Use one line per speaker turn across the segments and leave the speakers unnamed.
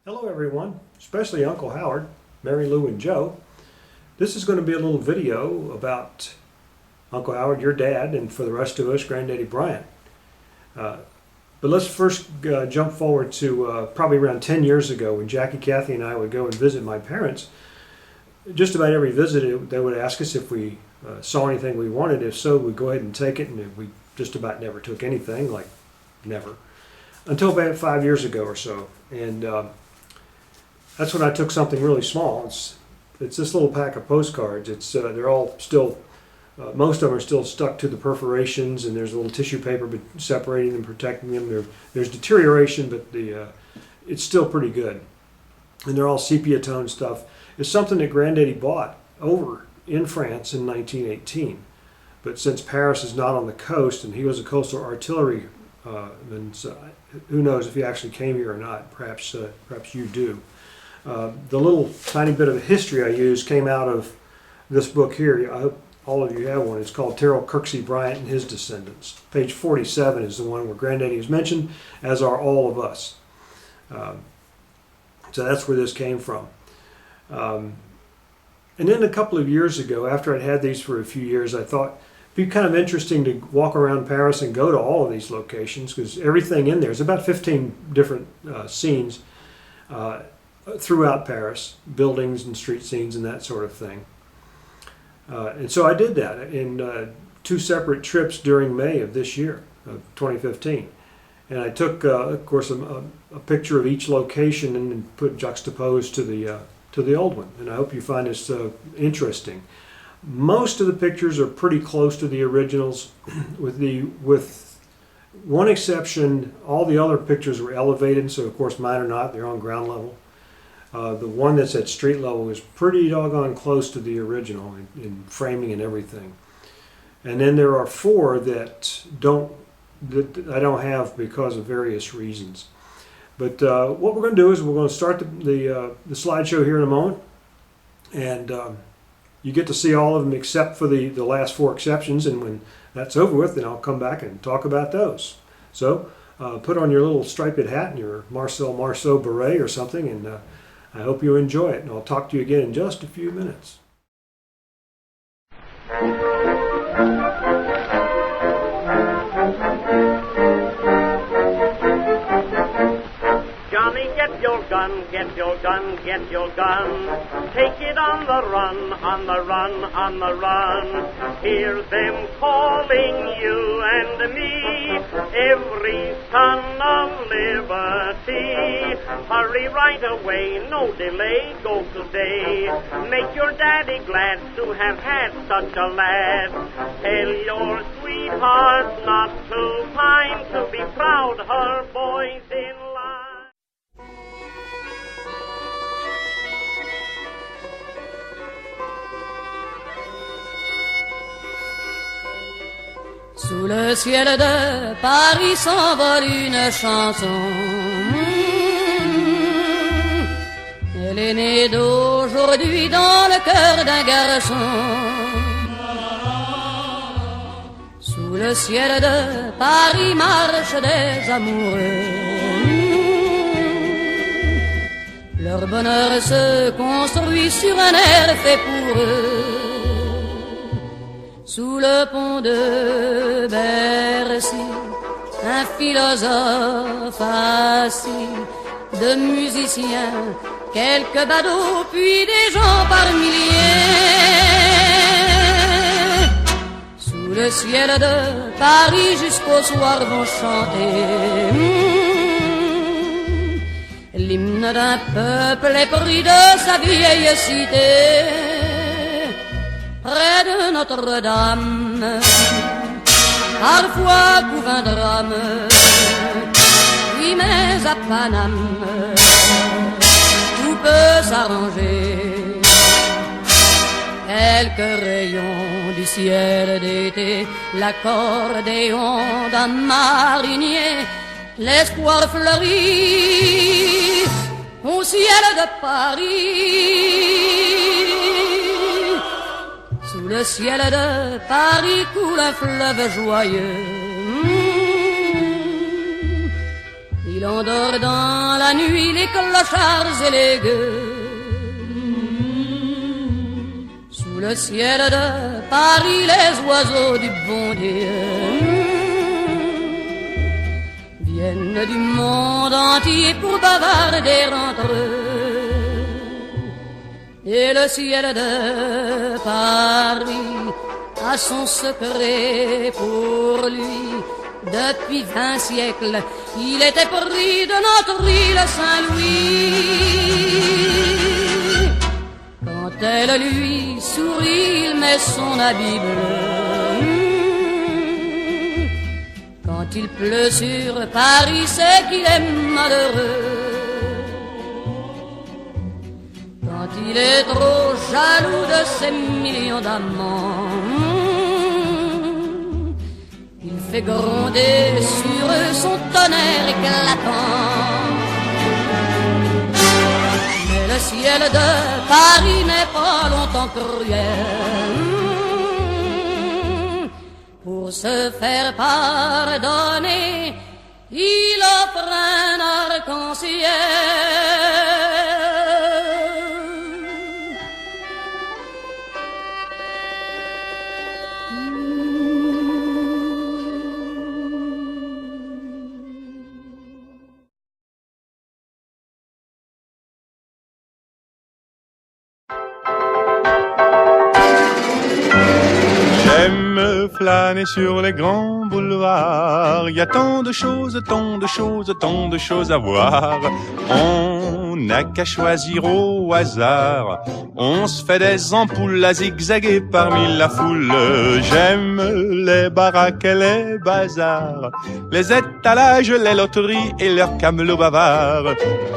Hello everyone, especially Uncle Howard, Mary Lou and Joe. This is going to be a little video about Uncle Howard, your dad, and for the rest of us, Granddaddy Bryant. But let's first jump forward to probably around 10 years ago when Jackie, Kathy, and I would go and visit my parents. Just about every visit they would ask us if we saw anything we wanted. If so, we'd go ahead and take it, and we just about never took anything, like never. Until about 5 years ago or so. And that's when I took something really small. It's this little pack of postcards. They're all still, most of them are still stuck to the perforations, and there's a little tissue paper separating them, protecting them. There's deterioration, but it's still pretty good. And they're all sepia tone stuff. It's something that Granddaddy bought over in France in 1918. But since Paris is not on the coast, and he was a coastal artillery man, so who knows if he actually came here or not. Perhaps you do. The little tiny bit of history I used came out of this book here. I hope all of you have one. It's called Terrell Kirksey Bryant and His Descendants. Page 47 is the one where Granddaddy is mentioned, as are all of us. So that's where this came from. And then a couple of years ago, after I'd had these for a few years, I thought it'd be kind of interesting to walk around Paris and go to all of these locations, because everything in there is about 15 different scenes throughout Paris, buildings and street scenes and that sort of thing. And so I did that in two separate trips during May of this year, of 2015. And I took, of course, a picture of each location and put juxtaposed to the old one. And I hope you find this interesting. Most of the pictures are pretty close to the originals, with one exception. All the other pictures were elevated, so of course mine are not. They're on ground level. The one that's at street level is pretty doggone close to the original in framing and everything. And then there are four that I don't have because of various reasons. But what we're going to do is we're going to start the slideshow here in a moment, and you get to see all of them except for the last four exceptions. And when that's over with, then I'll come back and talk about those. So put on your little striped hat and your Marcel Marceau beret or something, and I hope you enjoy it, and I'll talk to you again in just a few minutes.
Johnny, get your gun, get your gun, get your gun. Take it on the run, on the run, on the run. Hear them calling you and me, every son of liberty. Hurry right away, no delay, go today. Make your daddy glad to have had such a lad. Tell your sweetheart not to pine, to be proud her boys in line.
Sous le ciel de Paris s'envole une chanson. Elle est née d'aujourd'hui dans le cœur d'un garçon. Sous le ciel de Paris marchent des amoureux. Leur bonheur se construit sur un air fait pour eux. Sous le pont de Bercy, un philosophe assis, de musiciens, quelques badauds, puis des gens par milliers. Sous le ciel de Paris jusqu'au soir vont chanter l'hymne d'un peuple épris de sa vieille cité. Près de Notre-Dame, parfois couvre un drame, oui mais à Paname, tout peut s'arranger. Quelques rayons du ciel d'été, l'accordéon d'un marinier, l'espoir fleurit au ciel de Paris. Sous le ciel de Paris coule un fleuve joyeux. Il endort dans la nuit les clochards et les gueux. Sous le ciel de Paris, les oiseaux du bon Dieu viennent du monde entier pour bavarder entre eux. Et le ciel de Paris a son secret pour lui. Depuis 20 siècles, il était pris de notre île Saint-Louis. Quand elle lui sourit, il met son habit bleu. Quand il pleut sur Paris, c'est qu'il est malheureux. Quand il est trop jaloux de ses millions d'amants, il fait gronder sur eux son tonnerre éclatant. Mais le ciel de Paris n'est pas longtemps cruel. Pour se faire pardonner, il offre un arc-en-ciel.
J'aime flâner sur les grands boulevards. Il y a tant de choses, tant de choses, tant de choses à voir. On n'a qu'à choisir au hasard. On se fait des ampoules à zigzaguer parmi la foule. J'aime les baraques et les bazars, les étalages, les loteries et leurs camelots bavards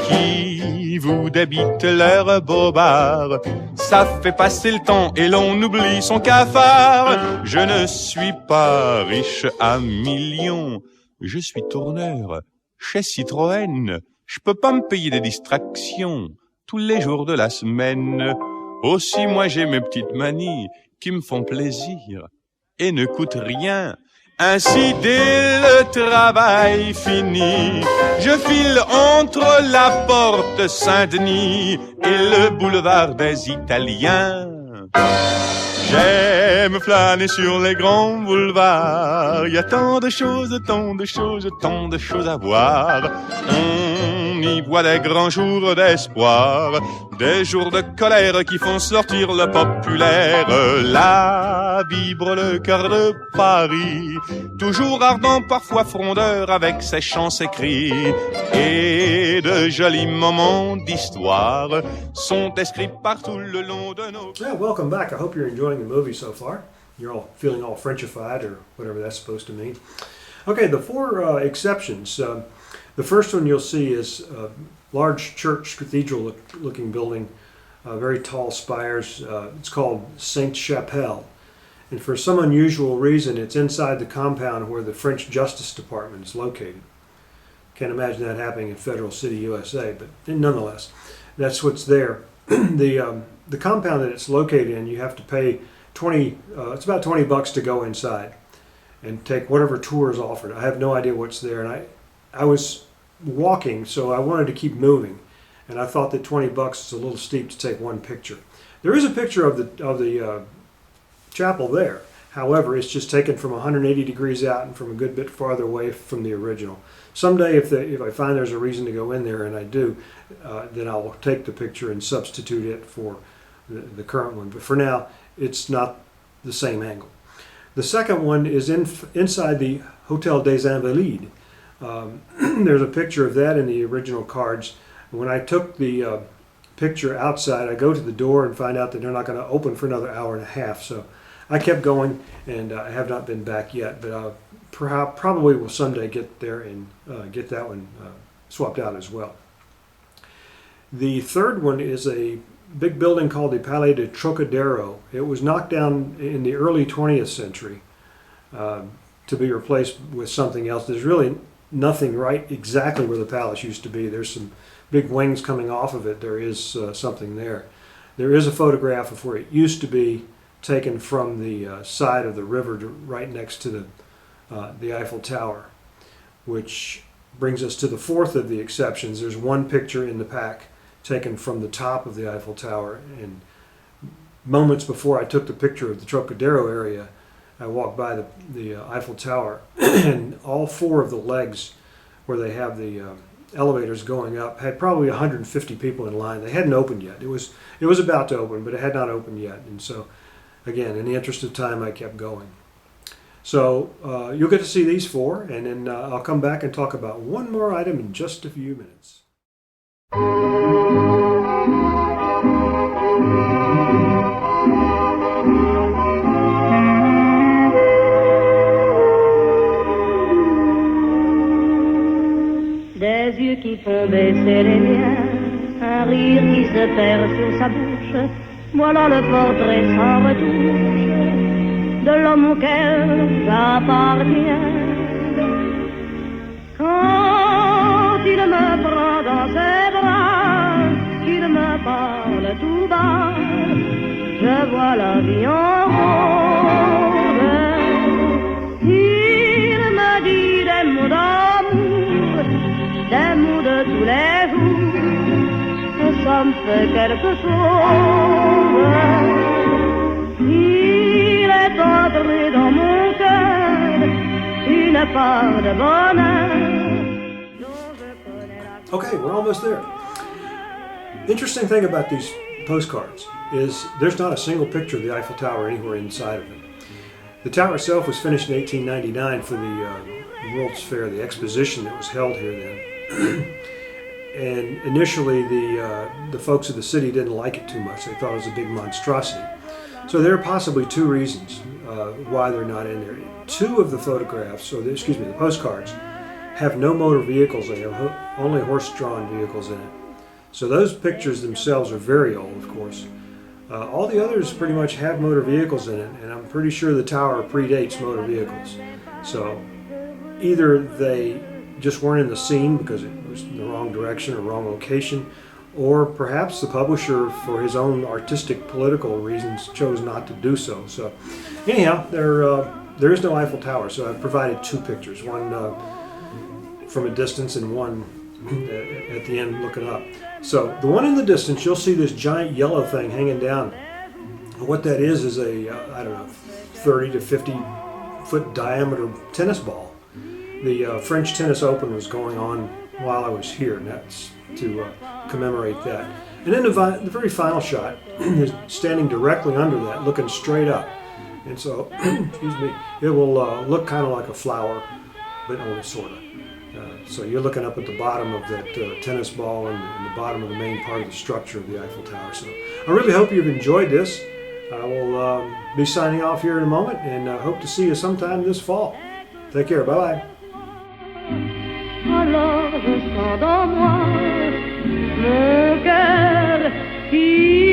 qui vous débitent leurs bobards. Ça fait passer le temps et l'on oublie son cafard. Je ne suis pas riche à millions, je suis tourneur chez Citroën. Je peux pas me payer des distractions tous les jours de la semaine. Aussi moi j'ai mes petites manies qui me font plaisir et ne coûtent rien. Ainsi dès le travail fini, je file entre la porte Saint-Denis et le boulevard des Italiens. J'aime flâner sur les grands boulevards. Il y a tant de choses, tant de choses, tant de choses à voir. On y voit des grands jours d'espoir, des jours de colère qui font sortir le populaire. Là vibre le cœur de Paris, toujours ardent, parfois frondeur, avec ses chants, ses cris. Et de jolis moments d'histoire sont inscrits partout le long de nos...
Yeah, welcome back. I hope you're enjoying the movie so far. You're all feeling all Frenchified or whatever that's supposed to mean. Okay, the four exceptions. The first one you'll see is a large church cathedral looking building, very tall spires. It's called Sainte Chapelle. And for some unusual reason, it's inside the compound where the French Justice Department is located. Can't imagine that happening in Federal City, USA, but nonetheless, that's what's there. The compound that it's located in, you have to pay it's about $20 to go inside and take whatever tour is offered. I have no idea what's there, and I was walking, so I wanted to keep moving, and I thought that $20 is a little steep to take one picture. There is a picture of the chapel there. However, it's just taken from 180 degrees out and from a good bit farther away from the original. Someday, if I find there's a reason to go in there, and I do, then I'll take the picture and substitute it for the current one. But for now, it's not the same angle. The second one is inside the Hotel des Invalides. There's a picture of that in the original cards. When I took the picture outside, I go to the door and find out that they're not going to open for another hour and a half. So I kept going, and I have not been back yet, but probably will someday get there and get that one swapped out as well. The third one is a big building called the Palais de Trocadero. It was knocked down in the early 20th century to be replaced with something else. There's really nothing right exactly where the palace used to be. There's some big wings coming off of it. There is something there. There is a photograph of where it used to be, taken from the side of the river right next to the Eiffel Tower, which brings us to the fourth of the exceptions. There's one picture in the pack taken from the top of the Eiffel Tower, and moments before I took the picture of the Trocadero area, I walked by the Eiffel Tower, and all four of the legs where they have the elevators going up had probably 150 people in line. They hadn't opened yet. It was about to open, but it had not opened yet. And so, again, in the interest of time, I kept going. So you'll get to see these four, and then I'll come back and talk about one more item in just a few minutes.
Des yeux qui font baisser les miens, un rire qui se perd sur sa bouche, voilà le portrait sans retouche de l'homme auquel j'appartiens. Quand il me prend dans ses bras, qu'il me parle tout bas, je vois la vie en rose. Il me dit des mots d'amour, des mots de tous les jours, ça me fait quelque chose. Il est entré dans mon cœur une part de bonheur.
Okay, we're almost there. Interesting thing about these postcards is there's not a single picture of the Eiffel Tower anywhere inside of them. The tower itself was finished in 1899 for the World's Fair, the exposition that was held here then. And initially the folks of the city didn't like it too much. They thought it was a big monstrosity. So there are possibly two reasons why they're not in there. Two of the photographs, or the postcards, have no motor vehicles. They have only horse-drawn vehicles in it. So those pictures themselves are very old, of course. All the others pretty much have motor vehicles in it, and I'm pretty sure the tower predates motor vehicles. So either they just weren't in the scene because it was in the wrong direction or wrong location, or perhaps the publisher, for his own artistic, political reasons, chose not to do so. So anyhow, there is no Eiffel Tower, so I've provided two pictures, one from a distance and one at the end looking up. So the one in the distance, you'll see this giant yellow thing hanging down. What that is a, I don't know, 30 to 50 foot diameter tennis ball. The French Tennis Open was going on while I was here, and that's to commemorate that. And then the very final shot is standing directly under that, looking straight up. And so, excuse me, it will look kind of like a flower, but only sort of. So you're looking up at the bottom of that tennis ball and the bottom of the main part of the structure of the Eiffel Tower. So I really hope you've enjoyed this. I will be signing off here in a moment, and hope to see you sometime this fall. Take care. Bye-bye.
Alors je sens dans moi mon cœur qui